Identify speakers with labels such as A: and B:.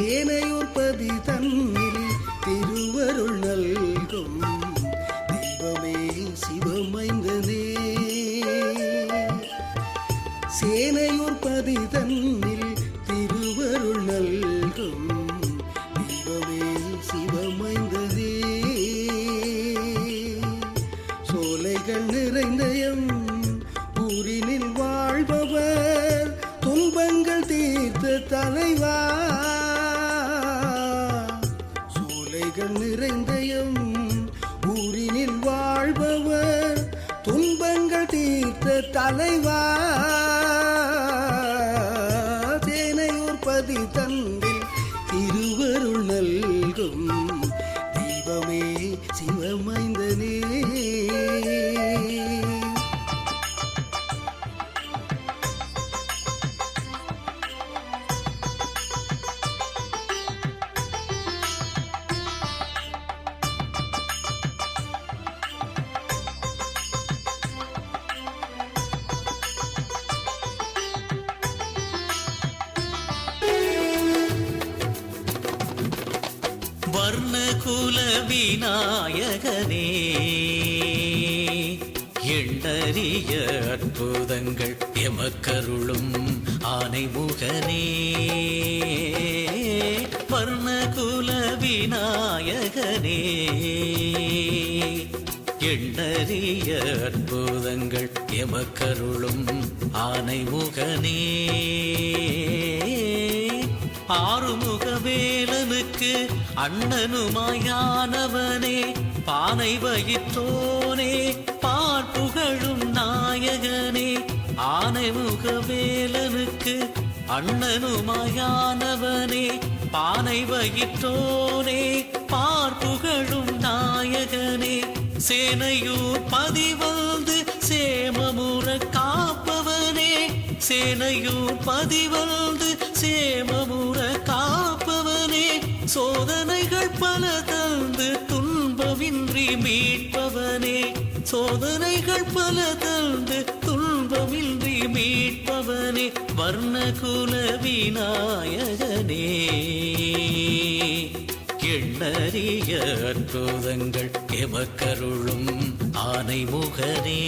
A: சேனையோர்பதி தன்னில் திருவருள் நல்கும் தெய்வமே சிவமைந்தனே. சேனையோர்பதி தன்னில் திருவருள் நல்கும் தெய்வமே சிவமைந்தனே. சோலைகள் நிறைந்த எம் ஊரினில் வாழ்பவர் துன்பங்கள் தீர்த்த தலைவா. சோலைகள் நிறைந்த எம் ஊரினில் வாழ்பவர் துன்பங்கள் தீர்த்த தலைவா. சேனையோர்பதி தன்னில் திருவருள் நல்கும் தெய்வமே சிவமைந்தனே.
B: வர்ணகுல விநாயகனே எண்ணறிய அற்புதங்கள் எமக்கருளும் ஆனைமுகனே. வர்ணகுல விநாயகனே எண்ணறிய அற்புதங்கள் எமக்கருளும் ஆனைமுகனே. ஆறுமுக வேலனுக்கு அண்ணனுமாயானவனே பானை வகித்தோனே பார்ப்புகழும் நாயகனே. ஆனைமுக வேலனுக்கு அண்ணனுமாயானவனே பானை வகித்தோனே பார்ப்புகழும் நாயகனே. சேனையூர் பதிவந்து சேமமுற காப்பவனே. சேனையூர் பதிவந்து சேமமுற காப்பவனே. சோதனைகள் பல தந்து துன்பமின்றி மீட்பவனே. சோதனைகள் பல தந்து துன்பமின்றி மீட்பவனே. வர்ணகுல விநாயகனே எண்ணறிய அற்புதங்கள் எமக்கருளும் ஆனைமுகனே.